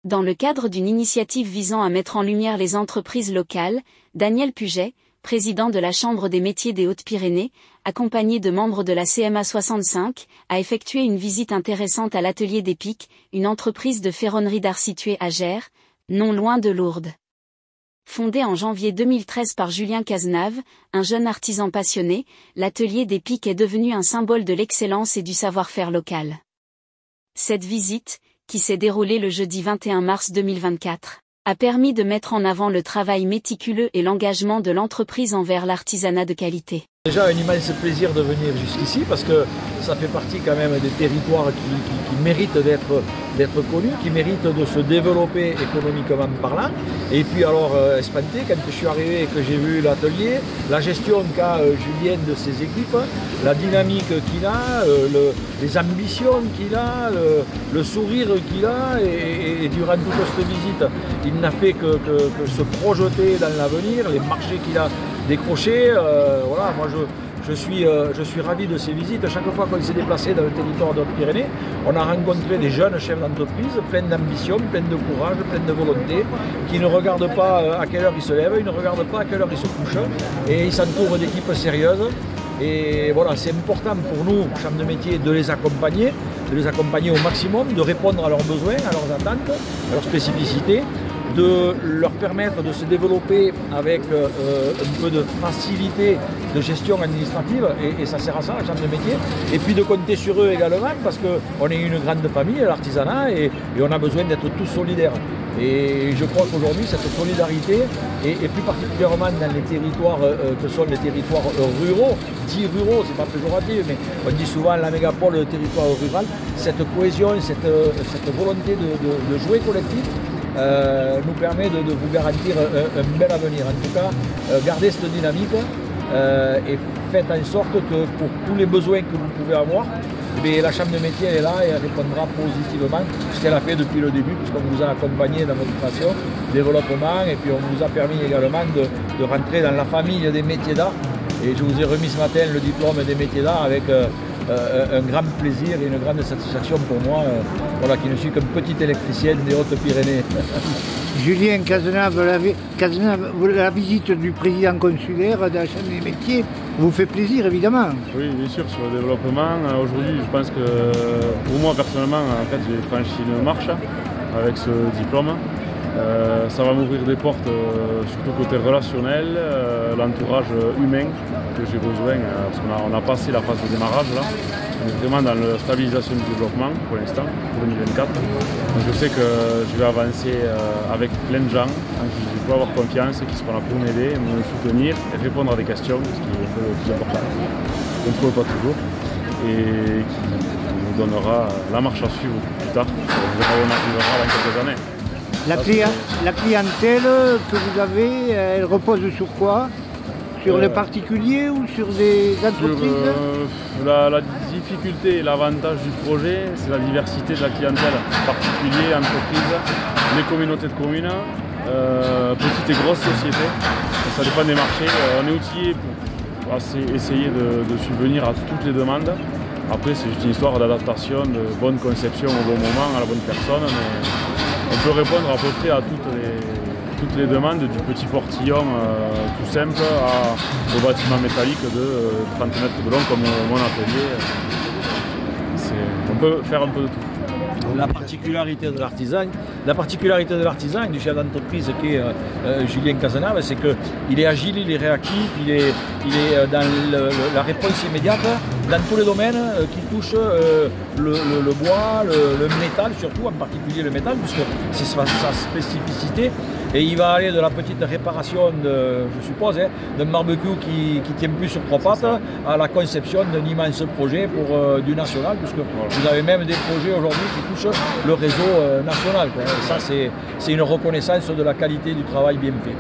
Dans le cadre d'une initiative visant à mettre en lumière les entreprises locales, Daniel Puget, président de la Chambre des métiers des Hautes-Pyrénées, accompagné de membres de la CMA 65, a effectué une visite intéressante à l'atelier d'Epic, une entreprise de ferronnerie d'art située à Gers, non loin de Lourdes. Fondé en janvier 2013 par Julien Cazenave, un jeune artisan passionné, l'atelier d'Epic est devenu un symbole de l'excellence et du savoir-faire local. Cette visite, qui s'est déroulée le jeudi 21 mars 2024, a permis de mettre en avant le travail méticuleux et l'engagement de l'entreprise envers l'artisanat de qualité. Déjà un immense plaisir de venir jusqu'ici parce que ça fait partie quand même des territoires qui méritent d'être connus, qui méritent de se développer économiquement parlant. Et puis alors espanté, quand je suis arrivé et que j'ai vu l'atelier, la gestion qu'a Julien de ses équipes, la dynamique qu'il a, les ambitions qu'il a, le sourire qu'il a, et durant toute cette visite, il n'a fait que se projeter dans l'avenir, les marchés qu'il a décrochés. Voilà, moi je suis ravi de ces visites. Chaque fois qu'on s'est déplacé dans le territoire de Hautes-Pyrénées, on a rencontré des jeunes chefs d'entreprise, pleins d'ambition, pleins de courage, pleins de volonté, qui ne regardent pas à quelle heure ils se lèvent, ils ne regardent pas à quelle heure ils se couchent, et ils s'entourent d'équipes sérieuses. Et voilà, c'est important pour nous, Chambre de métier, de les accompagner au maximum, de répondre à leurs besoins, à leurs attentes, à leurs spécificités, de leur permettre de se développer avec un peu de facilité de gestion administrative, et ça sert à ça, la Chambre de métier, et puis de compter sur eux également, parce qu'on est une grande famille, l'artisanat, et on a besoin d'être tous solidaires. Et je crois qu'aujourd'hui, cette solidarité, et plus particulièrement dans les territoires que sont les territoires ruraux, dits ruraux, c'est pas péjoratif, mais on dit souvent la mégapole, le territoire rural, cette cohésion, cette volonté de jouer collectif, nous permet de vous garantir un bel avenir. En tout cas, gardez cette dynamique et faites en sorte que pour tous les besoins que vous pouvez avoir, la Chambre de métier est là et elle répondra positivement, ce qu'elle a fait depuis le début, puisqu'on vous a accompagné dans votre création, développement, et puis on vous a permis également de rentrer dans la famille des métiers d'art. Et je vous ai remis ce matin le diplôme des métiers d'art avec un grand plaisir et une grande satisfaction pour moi, voilà, qui ne suis qu'une petite électricienne des Hautes-Pyrénées. Julien Cazenave, la visite du président consulaire de la Chambre des métiers vous fait plaisir évidemment. Oui, bien sûr, sur le développement. Aujourd'hui, je pense que pour moi personnellement, en fait, j'ai franchi une marche avec ce diplôme. Ça va m'ouvrir des portes, surtout côté relationnel, l'entourage humain que j'ai besoin, parce qu'on a passé la phase de démarrage là. On est vraiment dans la stabilisation du développement pour l'instant, pour 2024. Donc je sais que je vais avancer avec plein de gens en qui je peux avoir confiance, qui seront là pour m'aider, me soutenir et répondre à des questions, ce qui est un peu le plus important. On ne trouve pas toujours, et qui nous donnera la marche à suivre plus tard. On verra où on arrivera dans quelques années. La clientèle que vous avez, elle repose sur quoi? Sur les particuliers ou sur des entreprises? La difficulté et l'avantage du projet, c'est la diversité de la clientèle, particuliers, entreprises, les communautés de communes, petites et grosses sociétés. Ça dépend des marchés. On est outillé pour essayer de subvenir à toutes les demandes. Après, c'est juste une histoire d'adaptation, de bonne conception au bon moment, à la bonne personne. Mais on peut répondre à peu près à toutes les demandes, du petit portillon tout simple au bâtiment métallique de 30 mètres de long comme mon atelier. On peut faire un peu de tout. La particularité de l'artisan et du chef d'entreprise qui est Julien Cazenave, c'est qu'il est agile, il est réactif, il est dans la réponse immédiate dans tous les domaines qui touchent le bois, le métal, surtout en particulier le métal, puisque c'est sa spécificité. Et il va aller de la petite réparation, je suppose, d'un barbecue qui tient plus sur trois pattes, à la conception d'un immense projet pour du national, puisque vous avez même des projets aujourd'hui qui touchent le réseau national, quoi. Et ça, c'est une reconnaissance de la qualité du travail bien fait.